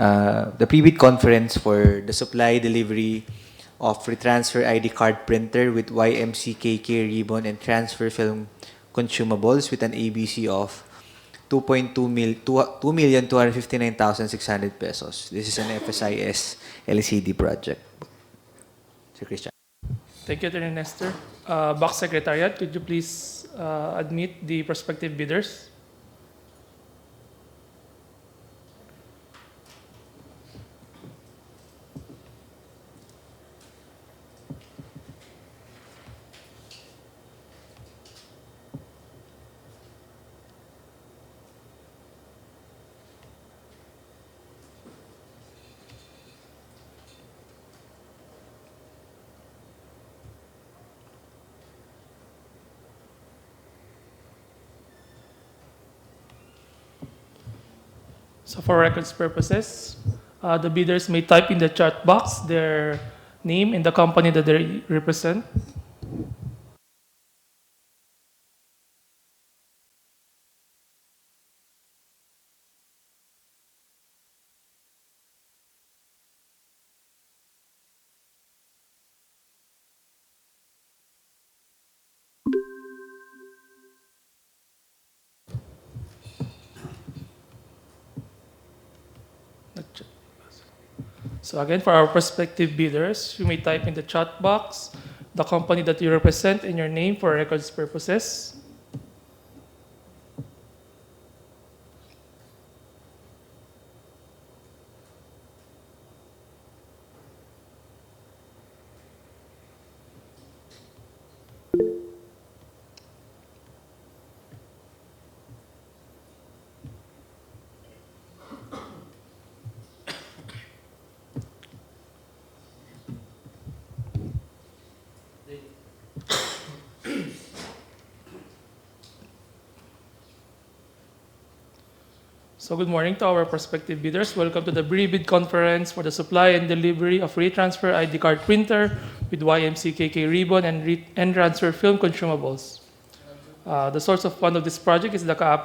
the pre-bid conference for the supply delivery of retransfer ID card printer with YMCKK ribbon and transfer film consumables with an ABC of 2,259,600 pesos. This is an FSIS LCD project. Sir Christian. Thank you, Attorney Nestor. BAC Secretariat, could you please admit the prospective bidders? So for records purposes, the bidders may type in the chat box their name and the company that they represent. So again, for our prospective bidders, you may type in the chat box the company that you represent and your name for records purposes. So good morning to our prospective bidders. Welcome to the pre-bid conference for the supply and delivery of retransfer ID card printer with YMCKK ribbon and transfer film consumables. The source of fund of this project is the CAAP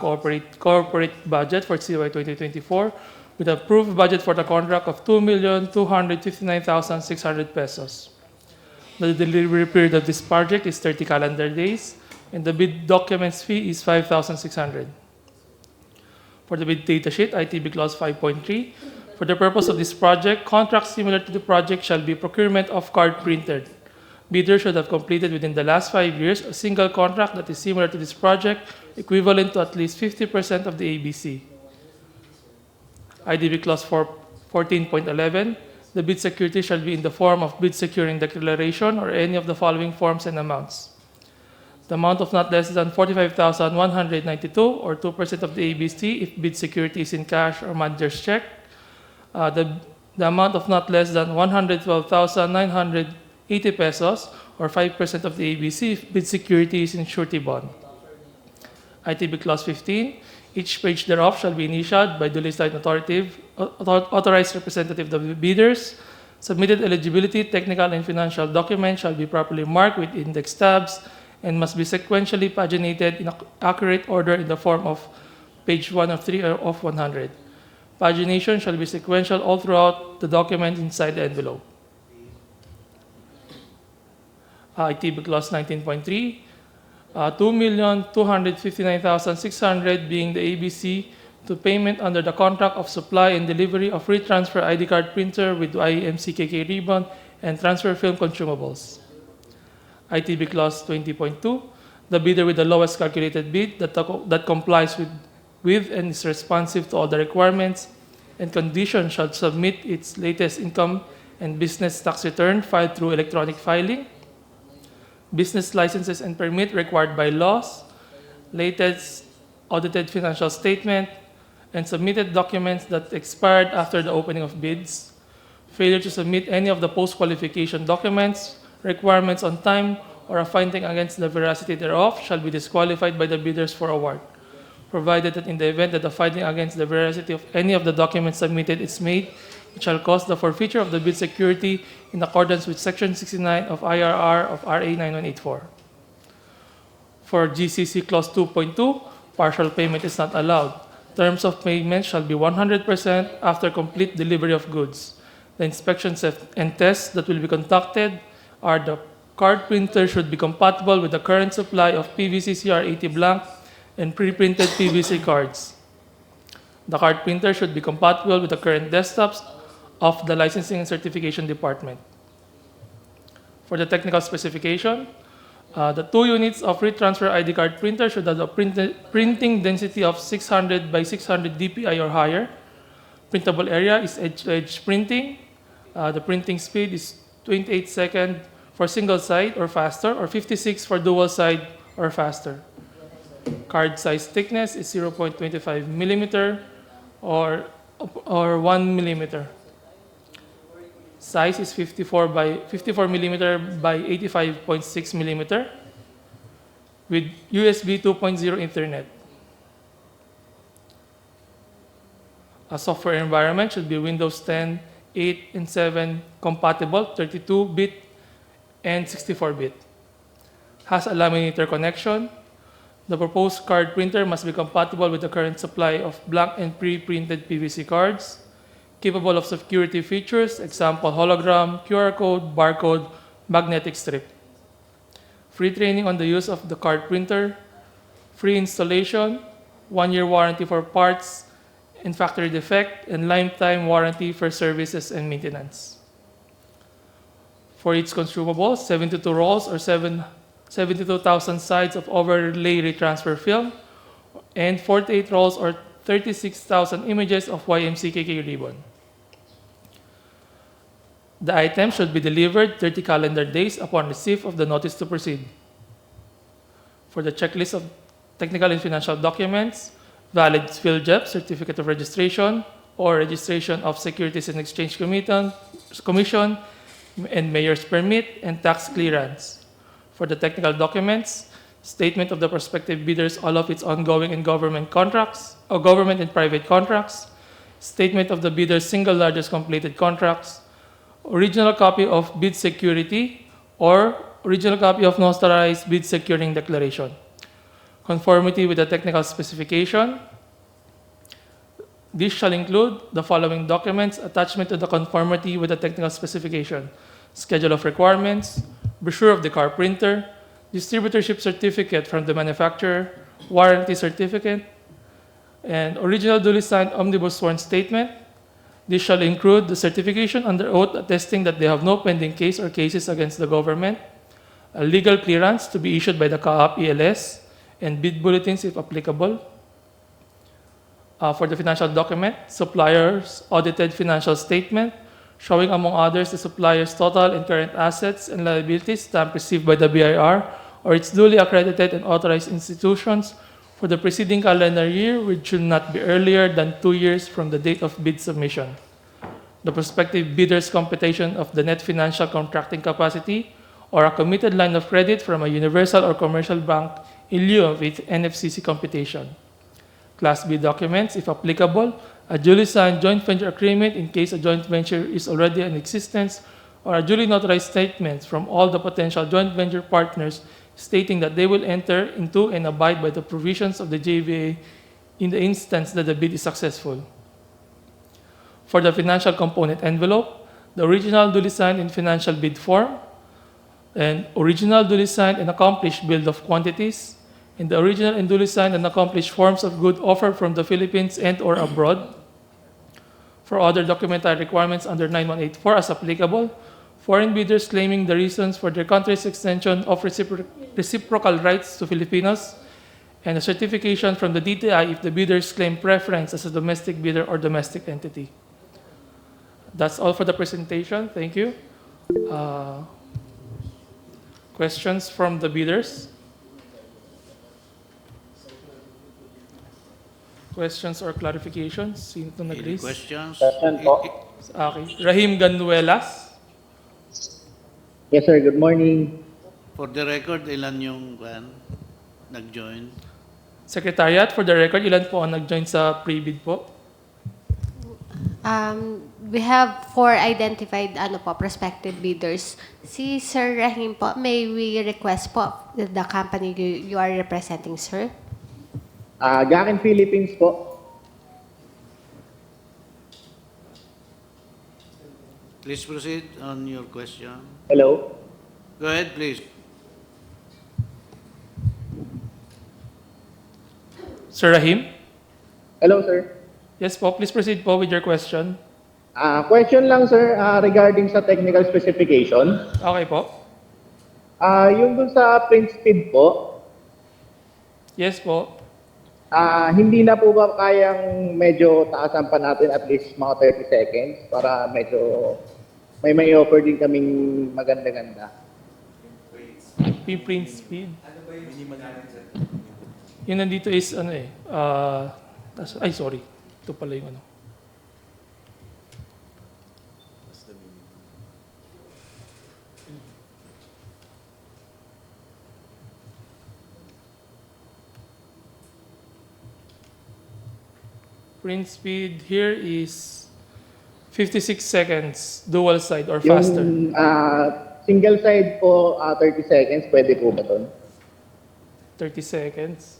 corporate budget for CY 2024 with an approved budget for the contract of 2,259,600 pesos. The delivery period of this project is 30 calendar days and the bid documents fee is 5,600. For the bid data sheet, ITB Clause 5.3, for the purpose of this project, contracts similar to the project shall be procurement of card printed. Bidders should have completed within the last 5 years a single contract that is similar to this project, equivalent to at least 50% of the ABC. IDB Clause 14.11, the bid security shall be in the form of bid securing declaration or any of the following forms and amounts. The amount of not less than 45,192 or 2% of the ABC if bid security is in cash or manager's check. The amount of not less than 112,980 pesos or 5% of the ABC if bid security is in surety bond. ITB Clause 15, each page thereof shall be initialed by duly signed authorized representative of the bidders. Submitted eligibility, technical and financial documents shall be properly marked with index tabs and must be sequentially paginated in accurate order in the form of page 1 of 3 of 100. Pagination shall be sequential all throughout the document inside the envelope. ITB Clause 19.3, 2,259,600 being the ABC to payment under the contract of supply and delivery of retransfer ID card printer with YMCKK ribbon and transfer film consumables. ITB Clause 20.2, the bidder with the lowest calculated bid that complies with and is responsive to all the requirements and conditions shall submit its latest income and business tax return filed through electronic filing, business licenses and permit required by laws, latest audited financial statement, and submitted documents that expired after the opening of bids, failure to submit any of the post-qualification documents, requirements on time, or a finding against the veracity thereof shall be disqualified by the bidders for award, provided that in the event that the finding against the veracity of any of the documents submitted is made, it shall cause the forfeiture of the bid security in accordance with Section 69 of IRR of RA 9184. For GCC Clause 2.2, partial payment is not allowed. Terms of payment shall be 100% after complete delivery of goods. The inspections and tests that will be conducted are the card printer should be compatible with the current supply of PVC CR80 blank and pre-printed PVC cards. The card printer should be compatible with the current desktops of the Licensing and Certification Department. For the technical specification, the 2 units of retransfer ID card printer should have a printing density of 600 by 600 dpi or higher. Printable area is edge-to-edge printing. The printing speed is 28 seconds for single side or faster, or 56 for dual side or faster. Card size thickness is 0.25 millimeter or 1 millimeter. Size is 54 millimeter by 85.6 millimeter with USB 2.0 Ethernet. A software environment should be Windows 10, 8, and 7 compatible, 32-bit and 64-bit. Has a laminator connection. The proposed card printer must be compatible with the current supply of blank and pre-printed PVC cards, capable of security features, example hologram, QR code, barcode, magnetic strip. Free training on the use of the card printer, free installation, 1-year warranty for parts and factory defect, and lifetime warranty for services and maintenance. For its consumables, 72 rolls or 72,000 sides of overlay retransfer film, and 48 rolls or 36,000 images of YMCKK ribbon. The item should be delivered 30 calendar days upon receipt of the notice to proceed. For the checklist of technical and financial documents, valid PhilJEP, Certificate of Registration, or Registration of Securities and Exchange Commission, and Mayor's Permit, and tax clearance. For the technical documents, statement of the prospective bidders, all of its ongoing and government contracts, or government and private contracts, statement of the bidder's single largest completed contracts, original copy of bid security, or original copy of notarized bid securing declaration. Conformity with the technical specification. This shall include the following documents: attachment to the conformity with the technical specification, schedule of requirements, brochure of the card printer, distributorship certificate from the manufacturer, warranty certificate, and original duly signed omnibus sworn statement. This shall include the certification under oath attesting that they have no pending case or cases against the government, a legal clearance to be issued by the CAAP ELS, and bid bulletins if applicable. For the financial document, supplier's audited financial statement, showing among others the supplier's total and current assets and liabilities stamped received by the BIR or its duly accredited and authorized institutions for the preceding calendar year, which should not be earlier than 2 years from the date of bid submission. The prospective bidder's computation of the net financial contracting capacity or a committed line of credit from a universal or commercial bank in lieu of its NFCC computation. Class B documents, if applicable, a duly signed joint venture agreement in case a joint venture is already in existence, or a duly notarized statement from all the potential joint venture partners stating that they will enter into and abide by the provisions of the JVA in the instance that the bid is successful. For the financial component envelope, the original duly signed and financial bid form, and original duly signed and accomplished bill of quantities, and the original and duly signed and accomplished forms of good offered from the Philippines and or abroad. For other documentary requirements under 9184 as applicable, foreign bidders claiming the reasons for their country's extension of reciprocal rights to Filipinos, and a certification from the DTI if the bidders claim preference as a domestic bidder or domestic entity. That's all for the presentation. Thank you. Questions from the bidders? Questions or clarifications? Sino ito Any nag-raise? questions? Question po. Okay. Rahim Ganuelas. Yes, sir. Good morning. For the record, ilan yung nag-join? Secretariat, for the record, ilan po ang nag-join sa pre-bid po? We have 4 identified prospective bidders. Si Sir Rahim po, may we request po the company you are representing, sir? Gakin Philippines po. Please proceed on your question. Hello? Go ahead, please. Sir Rahim? Hello, sir. Yes po, please proceed po with your question. Question lang, sir, regarding sa technical specification. Okay po. Yung dun sa print speed po, Yes po. hindi na po ba kayang medyo taasan pa natin at least mga 30 seconds para medyo may offer din kaming maganda-ganda. Print speed. Yung nandito is ano eh. Ay, sorry. Ito pala yung ano. Print speed here is 56 seconds, dual side or faster. Yung single side po, 30 seconds, pwede po ba doon? 30 seconds.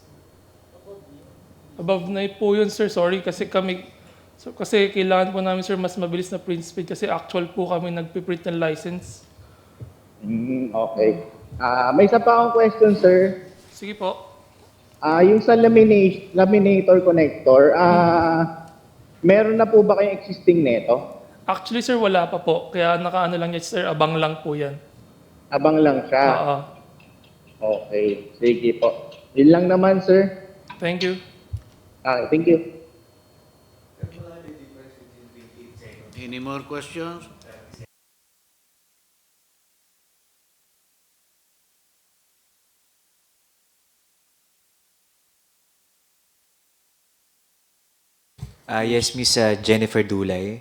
Above na po yun, sir. Sorry, kasi kailangan po namin, sir, mas mabilis na print speed kasi actual po kami nagpiprint ng license. Okay. May isa pa akong question, sir. Sige po. Yung sa laminator connector, meron na po ba kayong existing neto? Actually, sir, wala pa po. Kaya nakaano lang yan, sir. Abang lang po yan. Abang lang siya. Oo. Okay, sige po. Yun lang naman, sir. Thank you. Thank you. Any more questions? Yes, Miss Jennifer Dulay.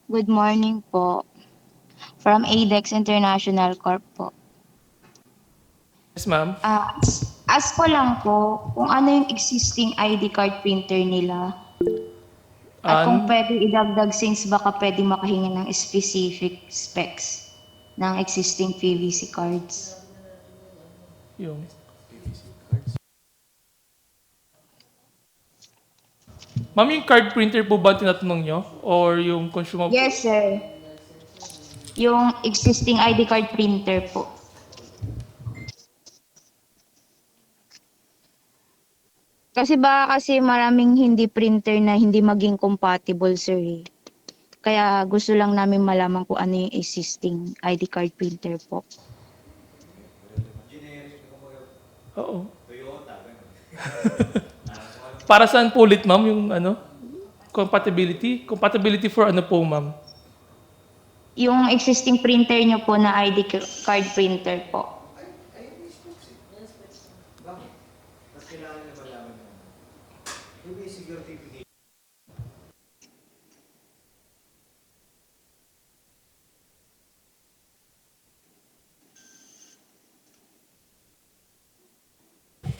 Good morning po. From ADEX International Corp po. Yes, ma'am. Ask ko lang po kung ano yung existing ID card printer nila. At kung pwede idagdag since baka pwede makahinga ng specific specs ng existing PVC cards. Yung... Ma'am, yung card printer po ba tinatanong nyo? Or yung consumable? Yes, sir. Yung existing ID card printer po. Kasi maraming hindi printer na hindi maging compatible, sir. Kaya gusto lang namin malaman kung ano yung existing ID card printer po. Oo. Para saan po ulit, ma'am, yung ano? Compatibility? Compatibility for ano po, ma'am? Yung existing printer nyo po na ID card printer po.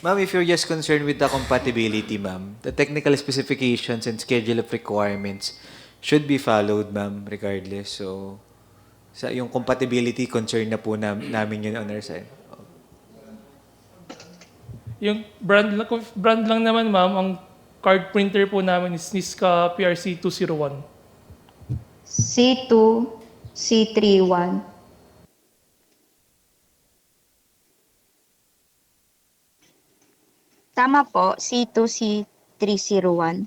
Ma'am, if you're just concerned with the compatibility, ma'am, the technical specifications and schedule of requirements should be followed, ma'am, regardless. So, sa yung compatibility concern na po namin yun on our side. Yung brand lang naman, ma'am, ang card printer po namin is NISCA PRC 201. C2, C31. Tama po, C2, C301.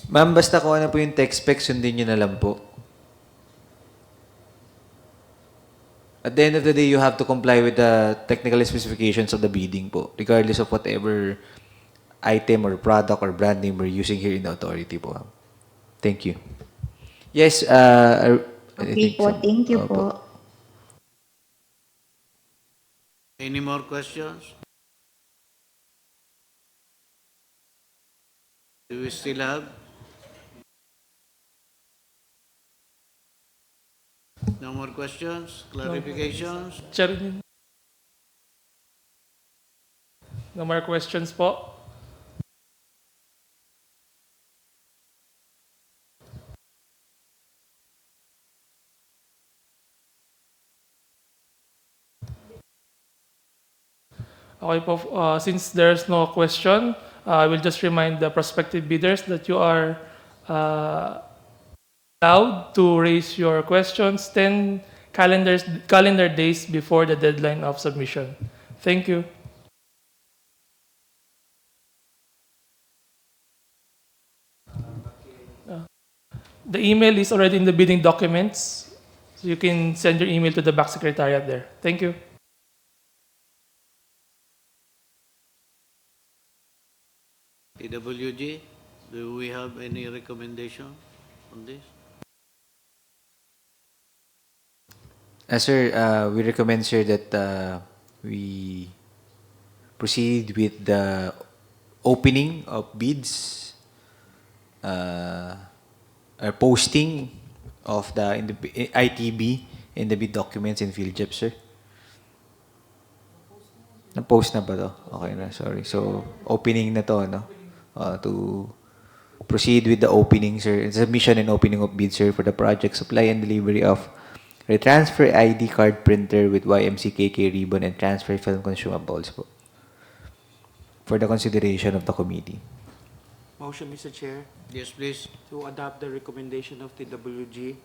Ma'am, basta kung ano po yung tech specs, sundin nyo na lang po. At the end of the day, you have to comply with the technical specifications of the bidding po, regardless of whatever item or product or brand name we're using here in the authority po. Thank you. Yes, I Okay think po, so. thank you Opo. po. Any more questions? Do we still have? No more questions? Clarifications? Chair, no more questions po. Okay po, since there's no question, I will just remind the prospective bidders that you are uh, allowed to raise your questions 10 calendar days before the deadline of submission. Thank you. The email is already in the bidding documents, so you can send your email to the BAC Secretariat there. Thank you. TWG, do we have any recommendation on this? Sir, we recommend, sir, that we proceed with the opening of bids, or posting of the in the ITB in the bid documents in field job, sir. Na-post na ba to? Okay na, sorry. So, opening na to, no? To proceed with the opening, sir. Submission and opening of bid, sir, for the project supply and delivery of retransfer ID card printer with YMCKK ribbon and transfer film consumables po, for the consideration of the committee. Motion, Mr. Chair, Yes, please. to adopt the recommendation of TWG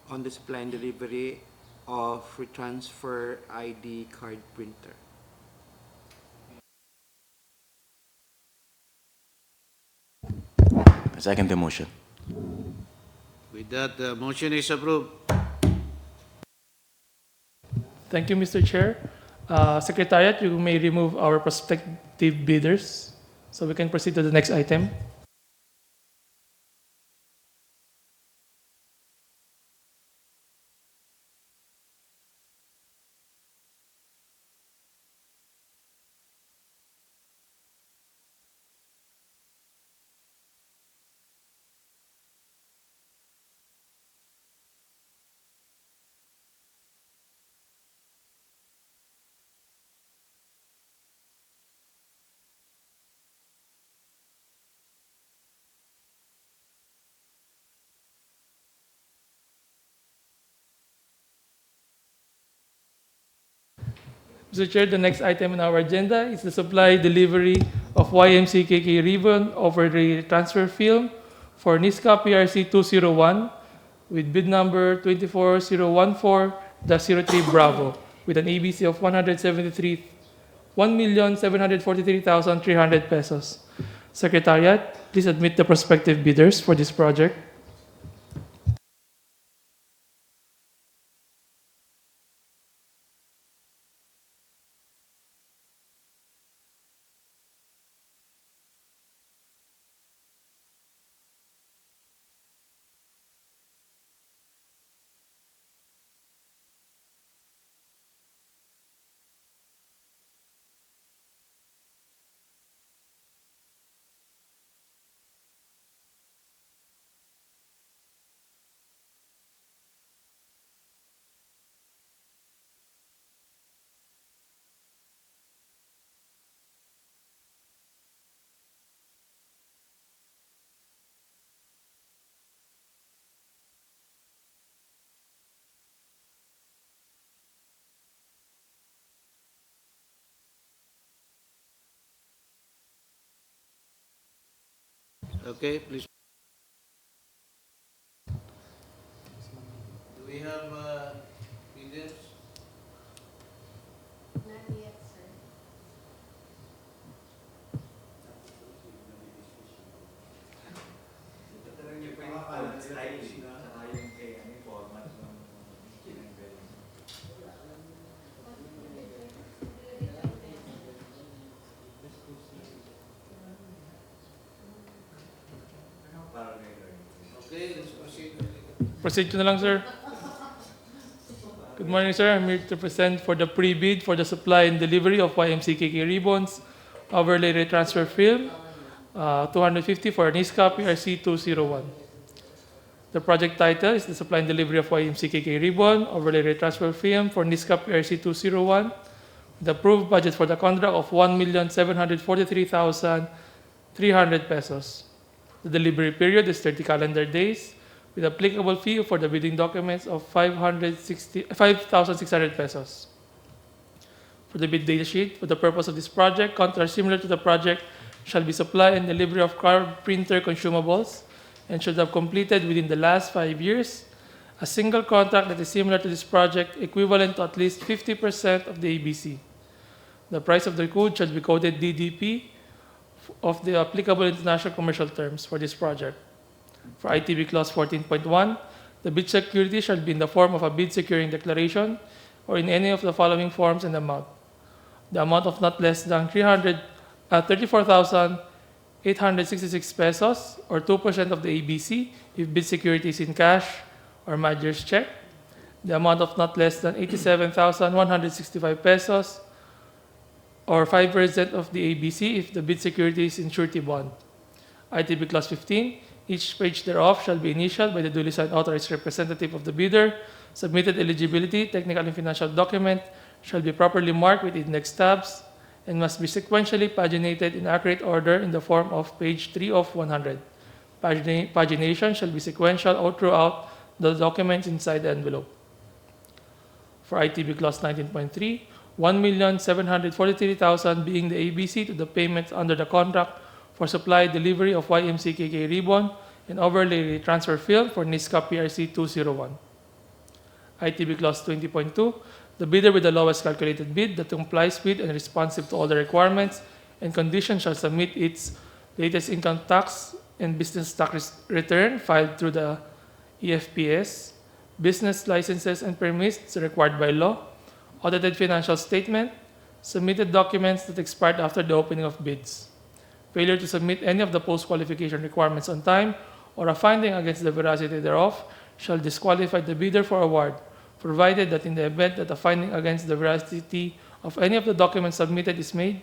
on the supply and delivery of retransfer ID card printer. I second the motion. With that, the motion is approved. Thank you, Mr. Chair. Secretariat, you may remove our prospective bidders, so we can proceed to the next item. Mr. Chair, the next item on our agenda is the supply delivery of YMCKK ribbon over the transfer film for NISCA PRC 201 with bid number 24014-03 Bravo with an ABC of 1,743,300 pesos. Secretariat, please admit the prospective bidders for this project. Okay, please. Do we have bidders? Not yet, sir. Okay, let's proceed. Proceed to na lang, sir. Good morning, sir. I'm here to present for the pre-bid for the supply and delivery of YMCKK ribbons, overlay retransfer film, 250 for NISCA PRC 201. The project title is the supply and delivery of YMCKK ribbon, overlay retransfer film for NISCA PRC 201. The approved budget for the contract of 1,743,300 pesos. The delivery period is 30 calendar days, with applicable fee for the bidding documents of 5,600 pesos. For the bid data sheet, for the purpose of this project, contracts similar to the project shall be supply and delivery of card printer consumables and should have completed within the last 5 years. A single contract that is similar to this project equivalent to at least 50% of the ABC. The price of the good shall be quoted DDP of the applicable international commercial terms for this project. For ITB Clause 14.1, the bid security shall be in the form of a bid securing declaration or in any of the following forms and amount. The amount of not less than 34,866 pesos or 2% of the ABC if bid security is in cash or Major's check. The amount of not less than 87,165 pesos or 5% of the ABC if the bid security is in surety bond. ITB Clause 15, each page thereof shall be initialed by the duly signed authorized representative of the bidder. Submitted eligibility, technical and financial document shall be properly marked with index tabs and must be sequentially paginated in accurate order in the form of page 3 of 100. Pagination shall be sequential all throughout the documents inside the envelope. For ITB Clause 19.3, 1,743,000 being the ABC to the payments under the contract for supply delivery of YMCKK ribbon and overlay transfer film for NISCA PRC 201. ITB Clause 20.2, the bidder with the lowest calculated bid that complies with and responsive to all the requirements and conditions shall submit its latest income tax and business tax return filed through the EFPS, business licenses and permits required by law, audited financial statement, submitted documents that expired after the opening of bids. Failure to submit any of the post-qualification requirements on time or a finding against the veracity thereof shall disqualify the bidder for award, provided that in the event that a finding against the veracity of any of the documents submitted is made,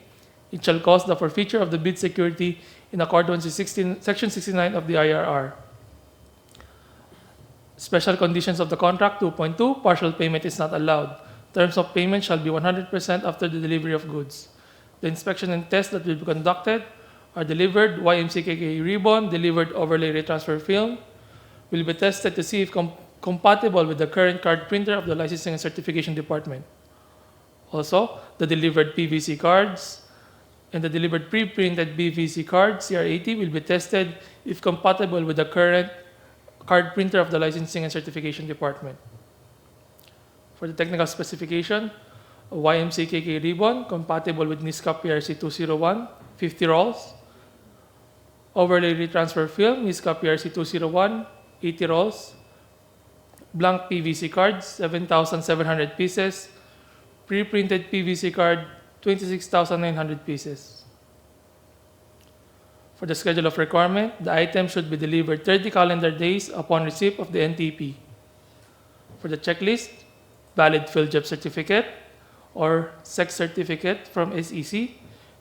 it shall cause the forfeiture of the bid security in accordance with Section 69 of the IRR. Special conditions of the contract 2.2, partial payment is not allowed. Terms of payment shall be 100% after the delivery of goods. The inspection and test that will be conducted are delivered YMCKK ribbon, delivered overlay retransfer film, will be tested to see if compatible with the current card printer of the Licensing and Certification Department. Also, the delivered PVC cards and the delivered pre-printed PVC card CR80 will be tested if compatible with the current card printer of the Licensing and Certification Department. For the technical specification, a YMCKK ribbon compatible with NISCA PRC 201, 50 rolls. Overlay retransfer film, NISCA PRC 201, 80 rolls. Blank PVC cards, 7,700 pieces. Pre-printed PVC card, 26,900 pieces. For the schedule of requirement, the item should be delivered 30 calendar days upon receipt of the NTP. For the checklist, valid field job certificate or SEC certificate from SEC,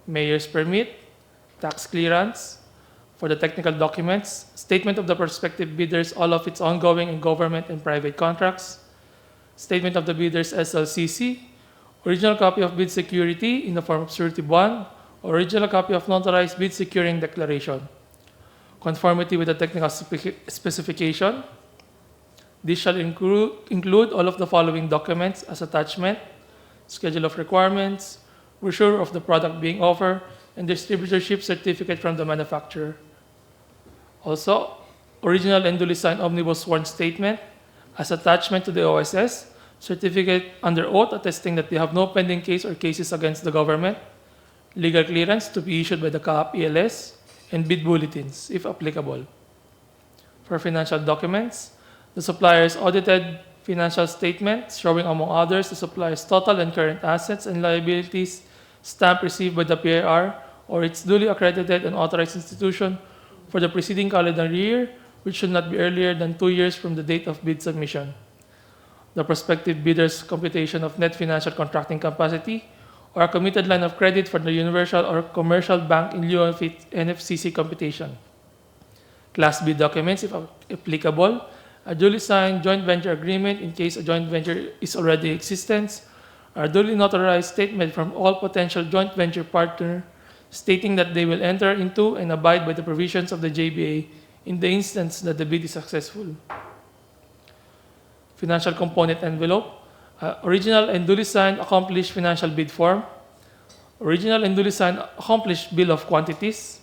mayor's permit, tax clearance. For the technical documents, statement of the prospective bidders, all of its ongoing and government and private contracts, statement of the bidders SLCC, original copy of bid security in the form of surety bond, original copy of notarized bid securing declaration, conformity with the technical specification. This shall include all of the following documents as attachment: schedule of requirements, brochure of the product being offered, and distributorship certificate from the manufacturer. Also, original and duly signed omnibus sworn statement as attachment to the OSS, certificate under oath attesting that they have no pending case or cases against the government, legal clearance to be issued by the CAAP ELS, and bid bulletins, if applicable. For financial documents, the supplier's audited financial statement showing, among others, the supplier's total and current assets and liabilities, stamp received by the PIR or its duly accredited and authorized institution for the preceding calendar year, which should not be earlier than 2 years from the date of bid submission. The prospective bidder's computation of net financial contracting capacity or a committed line of credit for the universal or commercial bank in lieu of its NFCC computation. Class B documents, if applicable, a duly signed joint venture agreement in case a joint venture is already in existence, a duly notarized statement from all potential joint venture partners stating that they will enter into and abide by the provisions of the JBA in the instance that the bid is successful. Financial component envelope, Original and duly signed accomplished financial bid form, original and duly signed accomplished bill of quantities,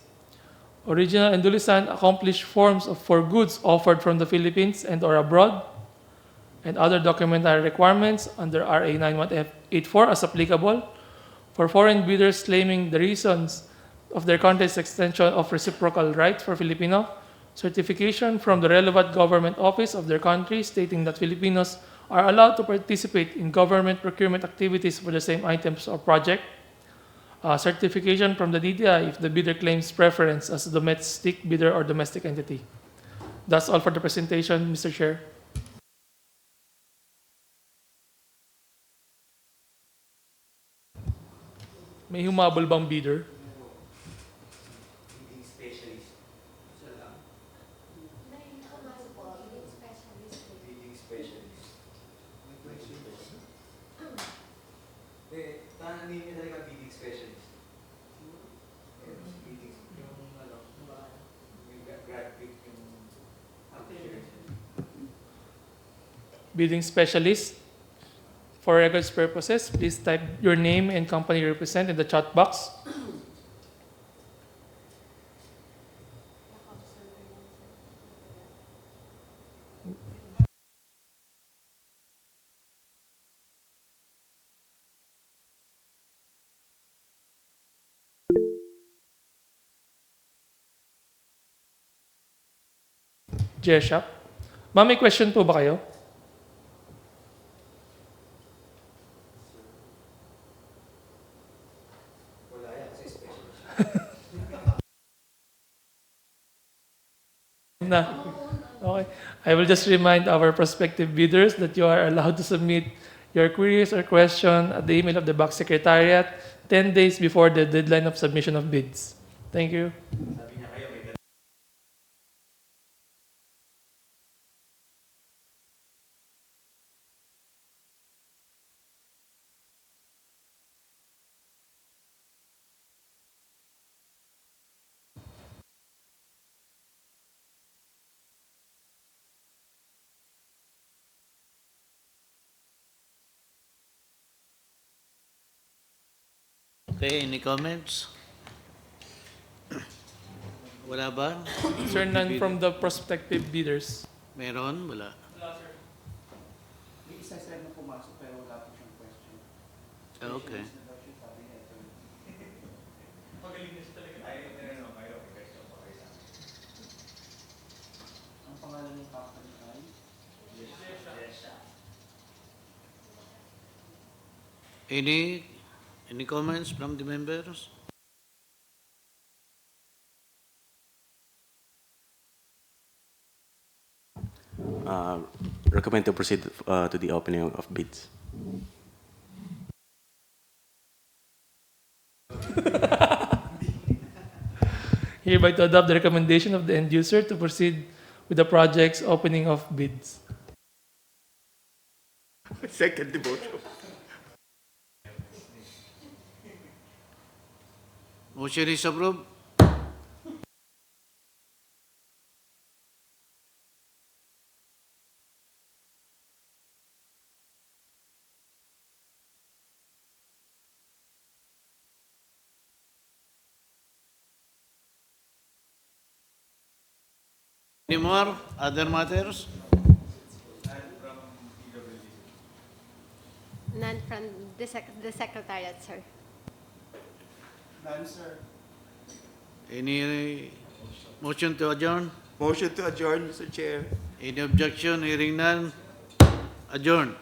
original and duly signed accomplished forms for goods offered from the Philippines and or abroad, and other documentary requirements under RA 9184 as applicable for foreign bidders claiming the reasons of their country's extension of reciprocal rights for Filipino, certification from the relevant government office of their country stating that Filipinos are allowed to participate in government procurement activities for the same items or project, certification from the DTI if the bidder claims preference as a domestic bidder or domestic entity. That's all for the presentation, Mr. Chair. May humabol bang bidder? Bidding specialist. For records purposes, please type your name and company you represent in the chat box. Jesha. Ma'am, may question po ba kayo? Na. Okay. I will just remind our prospective bidders that you are allowed to submit your queries or question at the email of the BAC Secretariat 10 days before the deadline of submission of bids. Thank you. Okay, any comments? Wala ba? Sir, none from the prospective bidders. Meron? Wala. May isa sir na pumasok pero wala po siyang question. Okay. Ang pangalan ng company ay? Any comments from the members? Recommend to proceed to the opening of bids. Hereby to adopt the recommendation of the end user to proceed with the project's opening of bids. Second devotion. Motion is approved. Any more other matters? None from the Secretariat, sir. None sir. Any motion to adjourn? Motion to adjourn, Mr. Chair. Any objection? Hearing none? Adjourn.